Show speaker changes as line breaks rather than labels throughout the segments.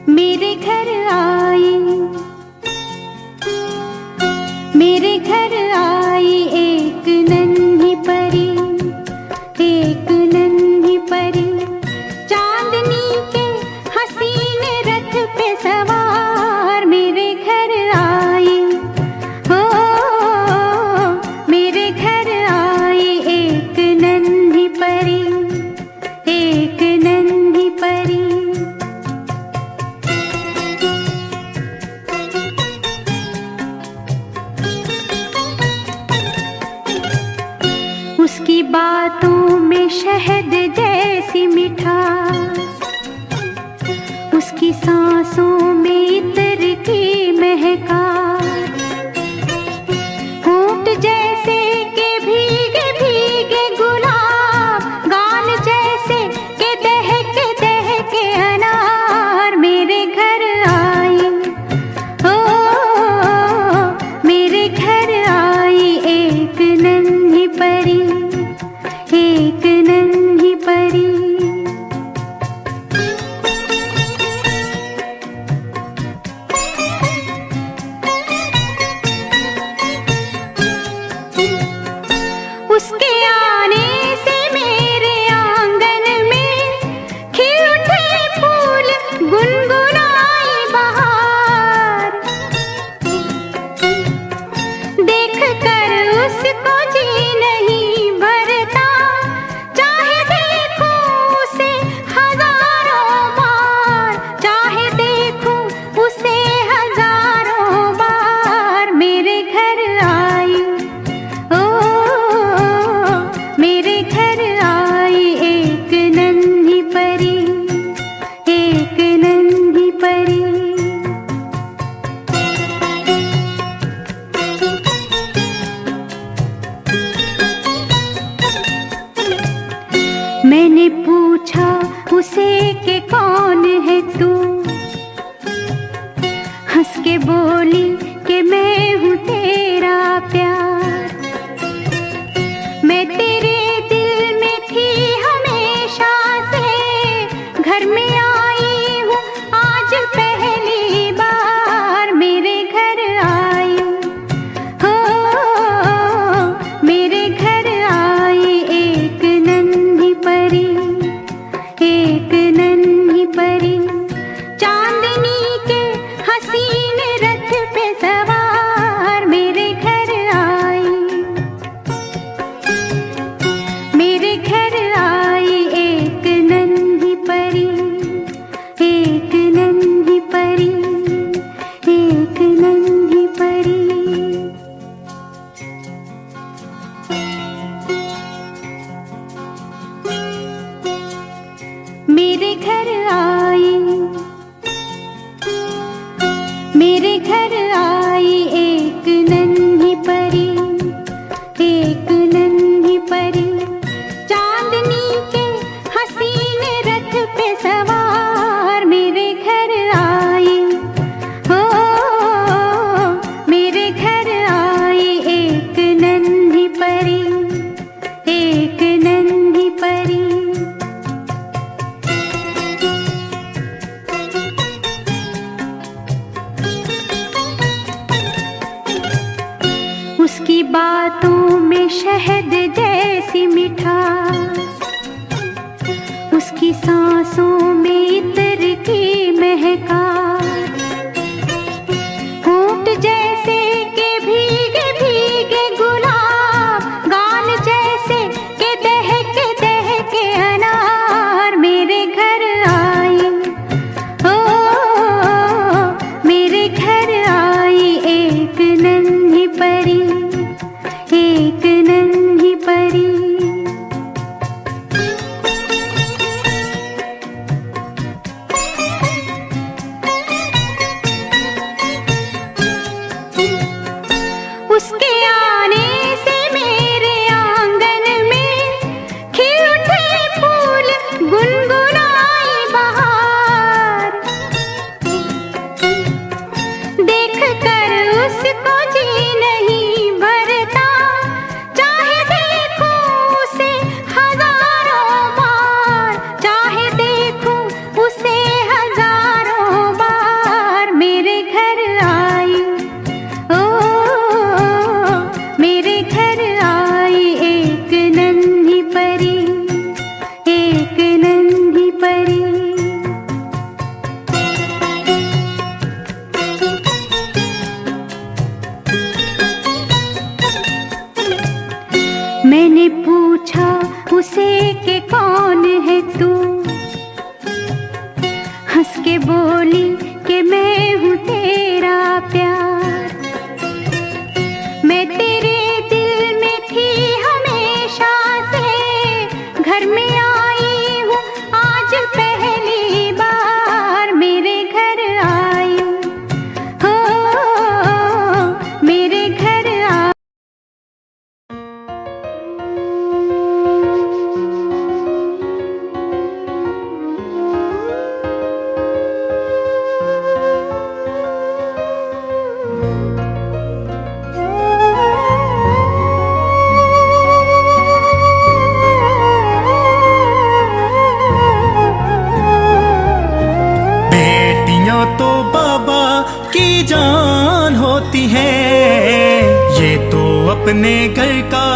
मेरे घर आई, मेरे घर आई एक नन्ही परी, एक नन्ही परी, चांदनी के हसीन रथ पे सवार। मेरे घर आई, हो मेरे घर आई एक नन्ही परी, एक नन्ही परी। उसकी बातों में शहद जैसी मिठास, उसकी सांसों में इत्र की महकास, होंठ जैसे के भीगे भीगे गुलाब, गाल जैसे के दहके अनार। मेरे घर आई, ओ मेरे घर आई एक नन्ही परी, एक नन्ही परी। उसके आने से मेरे आंगन में खिल उठे फूल, गुनगुनाई बहार। देख कर उसको जी नहीं भरता, चाहे देखूं उसे हजारों बार, चाहे देखूं उसे हजारों बार। मेरे घर आई, ओ मेरे घर आई एक नन्ही परी, एक नन्ही परी। मैंने पूछा उसे कि कौन है तू, हंस के बोली कि मैं हूँ तेरा प्यार। मैं तेरे दिल में थी हमेशा से, घर में आई हूँ आज पहली बार। मेरे घर आई, हो मेरे घर आई एक नन्ही परी, एक नन्ही परी, चांदनी के हसीन रथ पे सवार। मेरे घर आई, मेरे घर आई एक नन्ही परी, एक नन्ही परी, एक नन्ही परी। मेरे घर आई, मेरे घर आई एक नन्ही परी, एक नन्ही परी, चांदनी के हसीन रथ पे सवार। मेरे घर आई, हो मेरे घर आई एक नन्ही परी, एक नन्ही परी। उसकी बातों में शहद जैसी मिठास, उसकी सांसों में इत्र की महकास, होंठ जैसे के भीगे भीगे गुलाब, गाल जैसे के दहके अनार। मेरे घर आई, ओ मेरे घर आई एक नन्ही परी, एक नन्ही परी। उसके आने से मेरे आंगन में खिल उठे फूल, गुनगुनाई बहार। देख कर उसको जी नहीं भरता, चाहे मैंने पूछा उसे कि कौन है तू, हंस के बोली कि मैं हूँ तेरा प्यार। मैं तेरे दिल में थी हमेशा से, घर में आई हूँ आज पहली बार। मेरे घर आई हो, मेरे घर आई।
तो बाबा की जान होती है, ये तो अपने घर का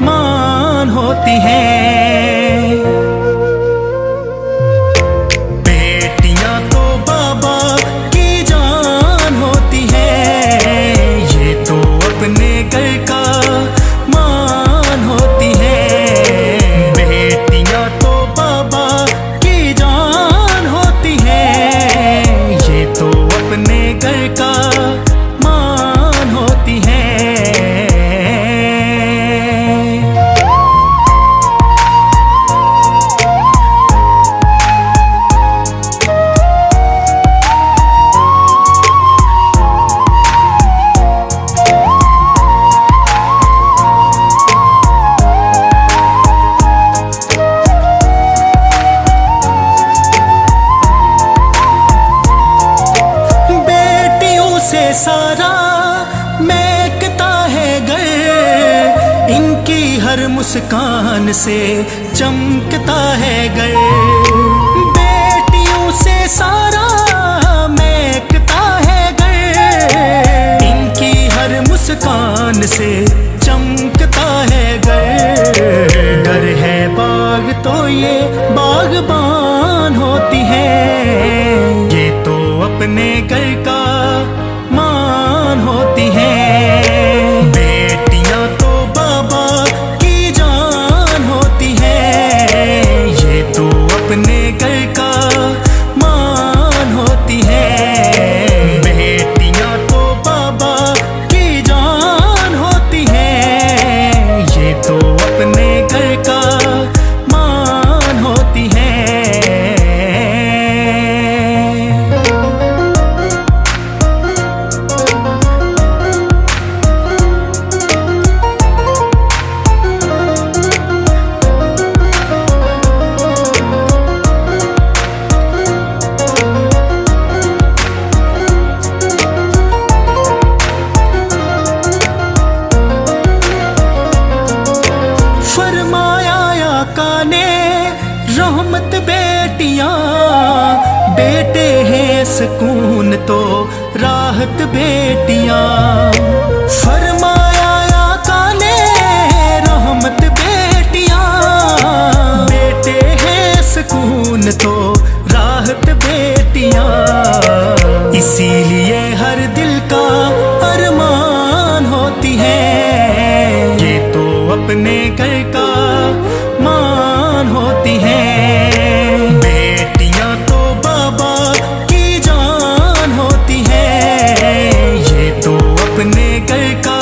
मान होती है। बेटियां तो बाबा की जान होती है, ये तो अपने घर का मान होती है। बेटियां तो बाबा की जान होती है, तो अपने घर का मान होती है। सारा महकता है घर, इनकी हर मुस्कान से चमकता है घर। बेटियों से सारा महकता है घर, इनकी हर मुस्कान से चमकता है घर। घर है बाग तो ये बागबान होती है, ये तो अपने घर का मान होती है। बेटियां तो बाबा की जान होती है, ये तो अपने घर का मान होती है। बेटियां तो बाबा की जान होती है, ये तो अपने घर का मान होती है। रहमत बेटियां, बेटे हैं सुकून तो राहत बेटियां। फरमाया आका ने रहमत बेटियां, बेटे हैं सुकून तो राहत बेटियां। इसीलिए हर दिल का अरमान होती है, ये तो अपने घर का मान होती है। बेटियां तो बाबा की जान होती है, ये तो अपने घर का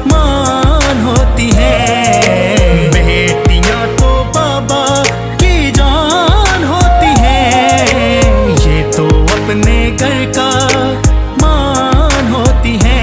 मान होती है। बेटियां तो बाबा की जान होती है, ये तो अपने घर का मान होती है।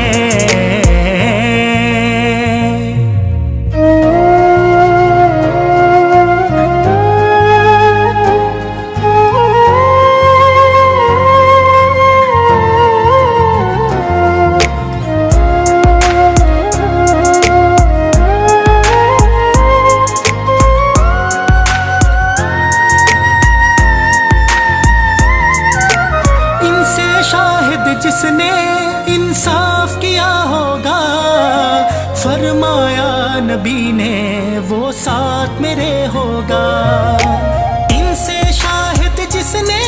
जिसने इंसाफ किया होगा, फरमाया नबी ने वो साथ मेरे होगा। इनसे शाहिद जिसने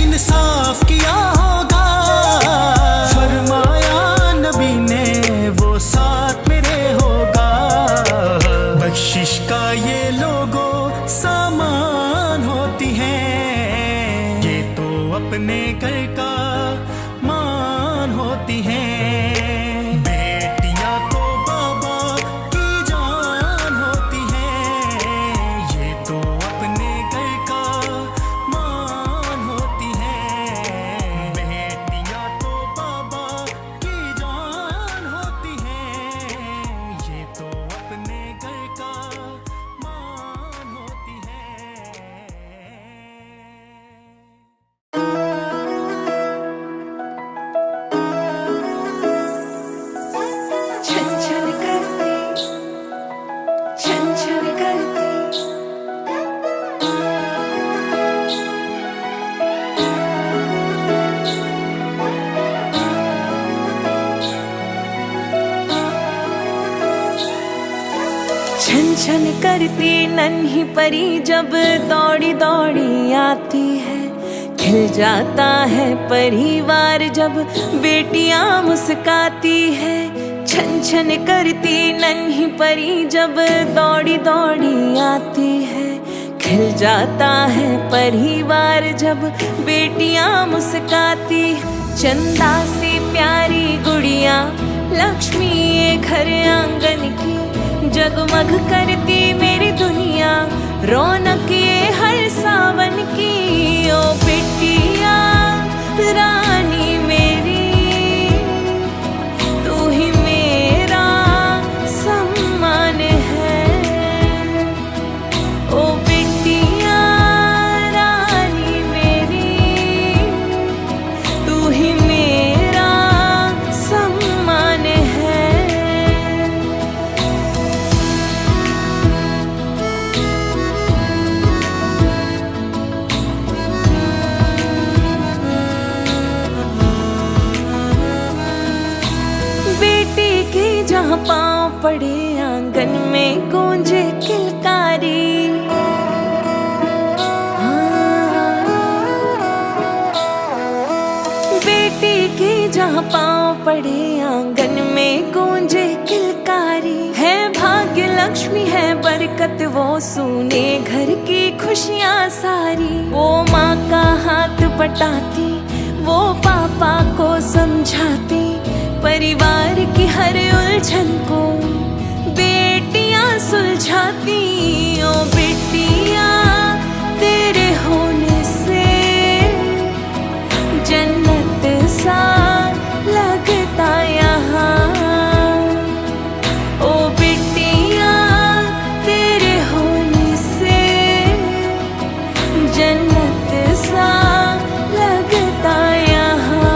इंसाफ किया होगा, फरमाया नबी ने वो साथ मेरे होगा।
छन छन करती नन्ही परी जब दौड़ी दौड़ी आती है। खिल जाता है परिवार जब बेटियां मुस्काती है। छन छन करती नन्ही परी जब दौड़ी दौड़ी आती है। खिल जाता है परिवार जब बेटियां मुस्काती। चंदा सी प्यारी गुड़िया लक्ष्मी ये घर आंगन की। जगमग करती मेरी दुनिया रौनक ये हर सावन की। ओ बिटिया रानी मेरी तू ही मेरा सम्मान है। ओ बिटिया रानी मेरी तू ही मेरा सम्मान है। बेटी की जहाँ पाँव पड़े आंगन में गूंजे किलकारी। बेटी की जहाँ पाँव पड़े आंगन में गूंजे किलकारी। है भाग्य लक्ष्मी है बरकत वो सुने घर की खुशियाँ सारी। वो माँ का हाथ बटाती वो पापा को समझाती। परिवार की हर उलझन को बेटियां सुलझाती। ओ बेटिया तेरे होने से जन्नत सा लगता यहाँ। ओ बेटिया तेरे होने से जन्नत सा लगता यहाँ।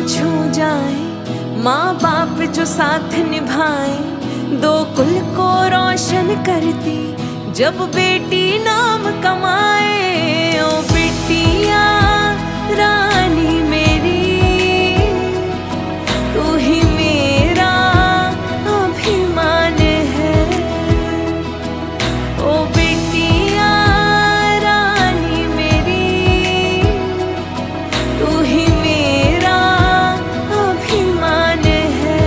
छू जाए माँ बाप जो साथ निभाए। दो कुल को रोशन करती जब बेटी नाम कमाए। ओ बिटिया रानी मेरी तू ही मेरा अभिमान है। ओ बिटिया रानी मेरी तू ही मेरा अभिमान है।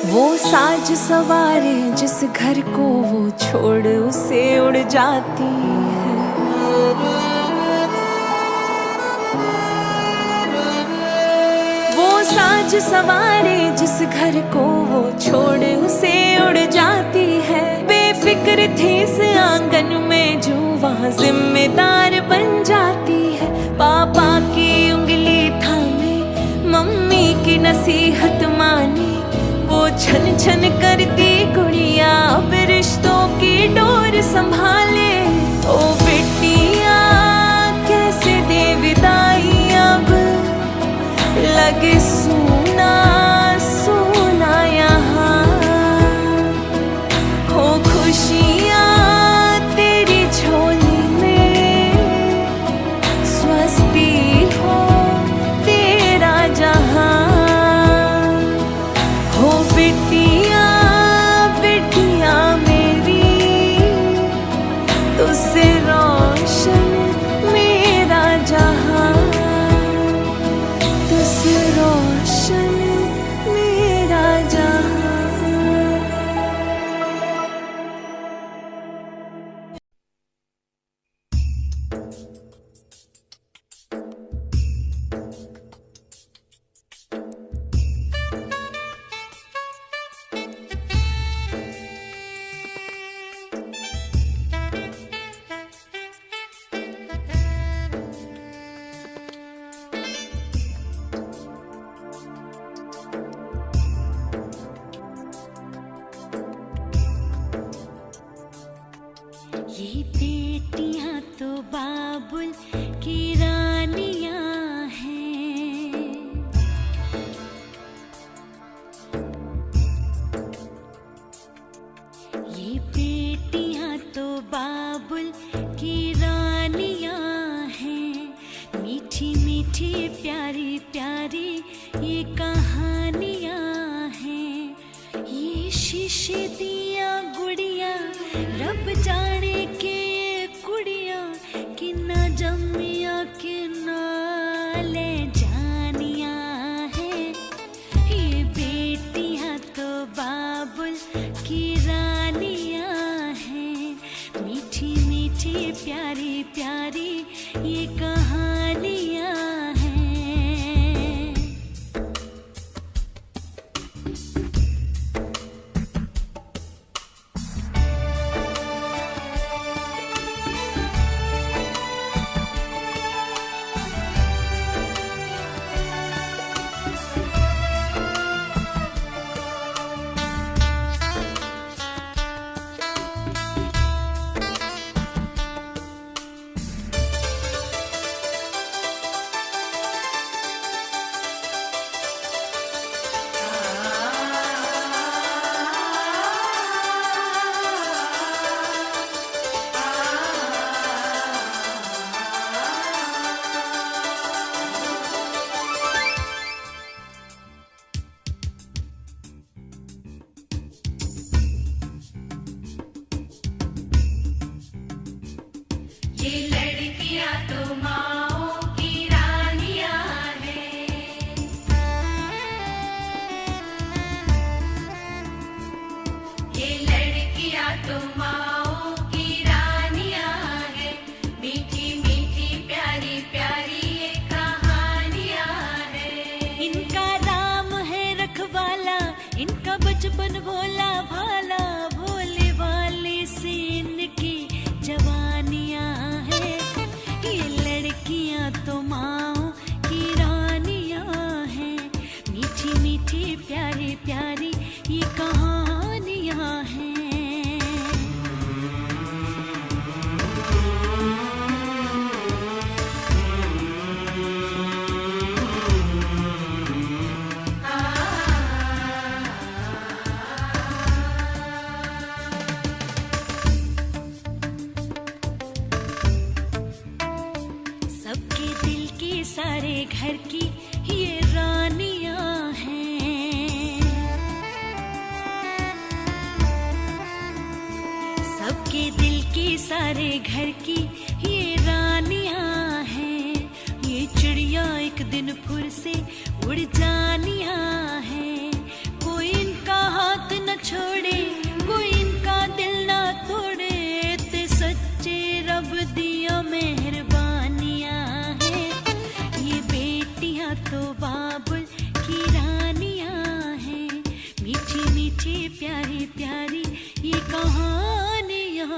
वो साज सवारे जिस घर को वो छोड़ उसे उड़ जाती है। वो साज सवारे जिस घर को वो छोड़ उसे उड़ जाती है। बेफिक्र थी इस आंगन में जो वहाँ जिम्मेदार बन जाती है। पापा की उंगली थामे मम्मी की नसीहत माने। वो छन छन करती गुड़िया अब रिश्तों की डोर संभाले। ओ बेटिया कैसे दे विदाई अब लगे सुना सुना यहाँ। हो खुशियाँ तेरी झोली में स्वस्ति हो तेरा जहाँ। हो बिटिया बिटिया मेरी तुझसे रोशन मेरा जहाँ। तुझसे रोशन मेरा जहाँ।
ये बेटियां तो बाबुल की रानियां हैं।
दिया गुड़िया रब जाने के ये कुड़िया कि ना जमिया कि ना ले जानिया है। ये बेटियां तो बाबुल की रानियां हैं। मीठी मीठी प्यारी प्यारी ये कहानियां हैं।
ये लड़कियां तो माओ की रानियां हैं। ये लड़कियां तो माओ की रानियां हैं। मीठी मीठी प्यारी प्यारी ये कहानियां हैं।
इनका राम है रखवाला, इनका बचपन भोला भाला, भोले वाले से इनकी जवानियां हैं। ये लड़कियां तो माओ की रानियां हैं। मीठी मीठी प्यारी प्यारी ये कहानियां हैं। सबके दिल की सारे घर की ये रानियां हैं। सबके दिल की सारे घर की ये रानियां हैं। ये चिड़िया एक दिन फिर से उड़ जानियां हैं। कोई इनका हाथ न छोड़े, कोई इनका दिल न तोड़े, ते सच्चे रब दिया मेहरबानियां हैं। ये बेटियां तो बाबुल की रानियां हैं। मीठी मीठी प्यारी प्यारी ये कहानियां